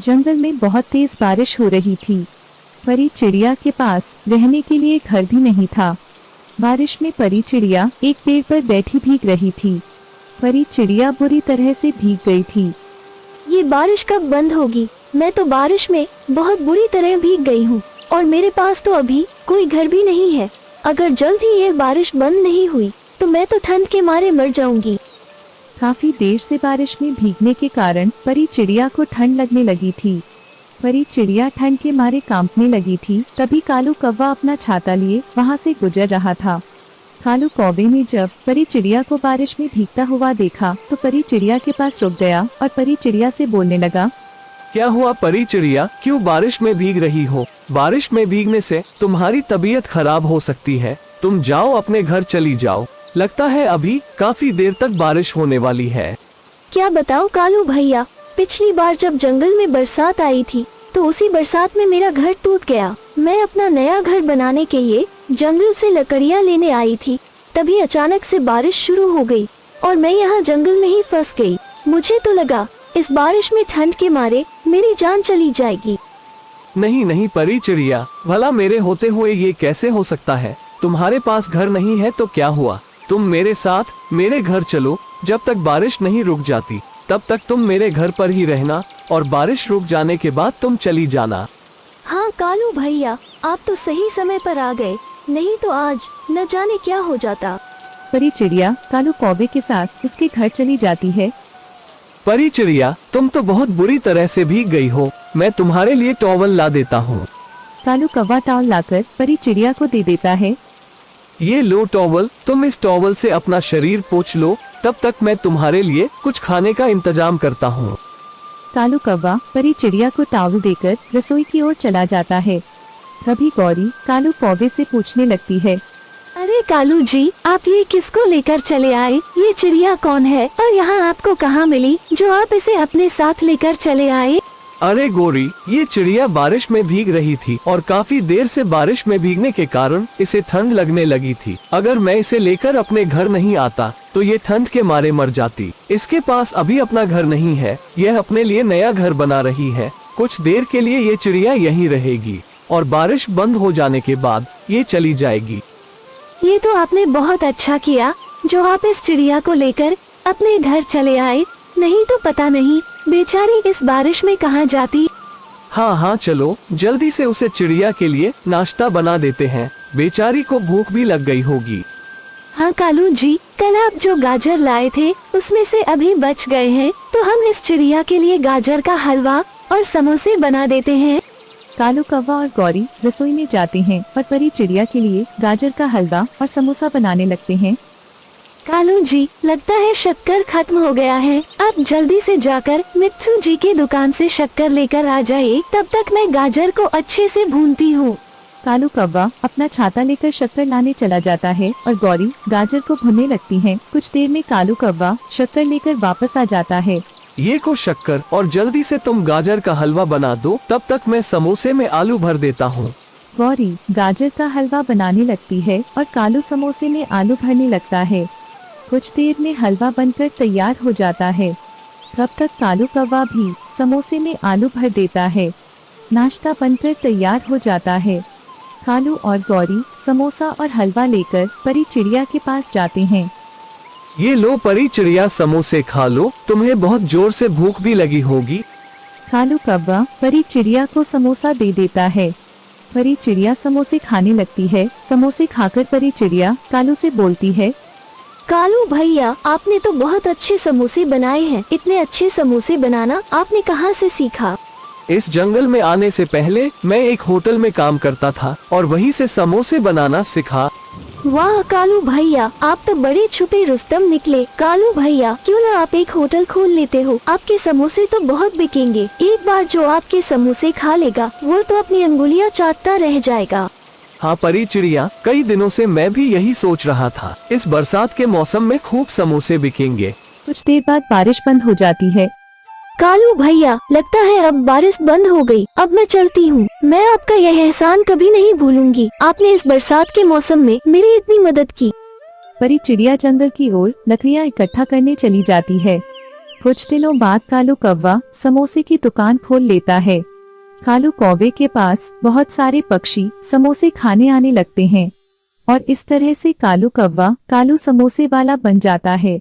जंगल में बहुत तेज बारिश हो रही थी। परी चिड़िया के पास रहने के लिए घर भी नहीं था। बारिश में परी चिड़िया एक पेड़ पर बैठी भीग रही थी। परी चिड़िया बुरी तरह से भीग गई थी। ये बारिश कब बंद होगी? मैं तो बारिश में बहुत बुरी तरह भीग गई हूँ और मेरे पास तो अभी कोई घर भी नहीं है। अगर जल्द ही ये बारिश बंद नहीं हुई तो मैं तो ठंड के मारे मर जाऊंगी। काफी देर से बारिश में भीगने के कारण परी चिड़िया को ठंड लगने लगी थी। परी चिड़िया ठंड के मारे कांपने लगी थी। तभी कालू कौवा अपना छाता लिए वहाँ से गुजर रहा था। कालू कौवे ने जब परी चिड़िया को बारिश में भीगता हुआ देखा तो परी चिड़िया के पास रुक गया और परी चिड़िया से बोलने लगा, क्या हुआ परी चिड़िया, क्यों बारिश में भीग रही हो? बारिश में भीगने से तुम्हारी तबीयत खराब हो सकती है। तुम जाओ, अपने घर चली जाओ। लगता है अभी काफी देर तक बारिश होने वाली है। क्या बताओ कालू भैया, पिछली बार जब जंगल में बरसात आई थी तो उसी बरसात में मेरा घर टूट गया। मैं अपना नया घर बनाने के लिए जंगल से लकड़ियाँ लेने आई थी, तभी अचानक से बारिश शुरू हो गई और मैं यहाँ जंगल में ही फंस गई। मुझे तो लगा इस बारिश में ठंड के मारे मेरी जान चली जाएगी। नहीं नहीं परी चिड़िया, भला मेरे होते हुए ये कैसे हो सकता है? तुम्हारे पास घर नहीं है तो क्या हुआ? तुम मेरे साथ मेरे घर चलो। जब तक बारिश नहीं रुक जाती तब तक तुम मेरे घर पर ही रहना और बारिश रुक जाने के बाद तुम चली जाना। हाँ कालू भैया, आप तो सही समय पर आ गए, नहीं तो आज न जाने क्या हो जाता। परी चिड़िया कालू कौवे के साथ उसके घर चली जाती है। परी चिड़िया, तुम तो बहुत बुरी तरह से भीग गई हो। मैं तुम्हारे लिए टॉवल ला देता हूँ। कालू कौवा टॉवल लाकर परी चिड़िया को दे देता है। ये लो टॉवल, तुम इस टॉवल से अपना शरीर पोंछ लो। तब तक मैं तुम्हारे लिए कुछ खाने का इंतजाम करता हूँ। कालू कौवा परी चिड़िया को टॉवल देकर रसोई की ओर चला जाता है। तभी गौरी कालू कौवे से पूछने लगती है, अरे कालू जी, आप ये किसको लेकर चले आए? ये चिड़िया कौन है और यहाँ आपको कहाँ मिली जो आप इसे अपने साथ लेकर चले आए? अरे गोरी, ये चिड़िया बारिश में भीग रही थी और काफी देर से बारिश में भीगने के कारण इसे ठंड लगने लगी थी। अगर मैं इसे लेकर अपने घर नहीं आता तो ये ठंड के मारे मर जाती। इसके पास अभी अपना घर नहीं है, यह अपने लिए नया घर बना रही है। कुछ देर के लिए ये चिड़िया यहीं रहेगी और बारिश बंद हो जाने के बाद ये चली जाएगी। ये तो आपने बहुत अच्छा किया जो आप इस चिड़िया को लेकर अपने घर चले आए, नहीं तो पता नहीं बेचारी इस बारिश में कहाँ जाती। हाँ हाँ चलो, जल्दी से उसे चिड़िया के लिए नाश्ता बना देते हैं। बेचारी को भूख भी लग गई होगी। हाँ कालू जी, कल आप जो गाजर लाए थे उसमें से अभी बच गए हैं, तो हम इस चिड़िया के लिए गाजर का हलवा और समोसे बना देते हैं। कालू कौवा और गौरी रसोई में जाते हैं और परी चिड़िया के लिए गाजर का हलवा और समोसा बनाने लगते हैं। कालू जी, लगता है शक्कर खत्म हो गया है। आप जल्दी से जाकर मिट्ठू जी की दुकान से शक्कर लेकर आ जाइए, तब तक मैं गाजर को अच्छे से भूनती हूँ। कालू कौवा अपना छाता लेकर शक्कर लाने चला जाता है और गौरी गाजर को भूनने लगती है। कुछ देर में कालू कौवा शक्कर लेकर वापस आ जाता है। ये को शक्कर और जल्दी से तुम गाजर का हलवा बना दो, तब तक मैं समोसे में आलू भर देता हूँ। गौरी गाजर का हलवा बनाने लगती है और कालू समोसे में आलू भरने लगता है। कुछ देर में हलवा बनकर तैयार हो जाता है। तब तक कालू कौवा भी समोसे में आलू भर देता है। नाश्ता बनकर तैयार हो जाता है। कालू और गौरी समोसा और हलवा लेकर परी चिड़िया के पास जाते हैं। ये लो परी चिड़िया, समोसे खा लो, तुम्हें बहुत जोर से भूख भी लगी होगी। कालू कौवा परी चिड़िया को समोसा दे देता है। परी चिड़िया समोसे खाने लगती है। समोसे खाकर परी चिड़िया कालू से बोलती है, कालू भैया, आपने तो बहुत अच्छे समोसे बनाए हैं। इतने अच्छे समोसे बनाना आपने कहाँ से सीखा? इस जंगल में आने से पहले मैं एक होटल में काम करता था और वहीं से समोसे बनाना सीखा। वाह कालू भैया, आप तो बड़े छुपे रुस्तम निकले। कालू भैया, क्यों ना आप एक होटल खोल लेते हो? आपके समोसे तो बहुत बिकेंगे। एक बार जो आपके समोसे खा लेगा वो तो अपनी अंगुलियां चाटता रह जाएगा। हाँ परी चिड़िया, कई दिनों से मैं भी यही सोच रहा था। इस बरसात के मौसम में खूब समोसे बिकेंगे। कुछ देर बाद बारिश बंद हो जाती है। कालू भैया, लगता है अब बारिश बंद हो गई। अब मैं चलती हूँ। मैं आपका यह एहसान कभी नहीं भूलूंगी। आपने इस बरसात के मौसम में मेरी इतनी मदद की। परी चिड़िया जंगल की ओर लकड़ियाँ इकट्ठा करने चली जाती है। कुछ दिनों बाद कालू कौवा समोसे की दुकान खोल लेता है। कालू कौवे के पास बहुत सारे पक्षी समोसे खाने आने लगते हैं और इस तरह से कालू कौवा कालू समोसे वाला बन जाता है।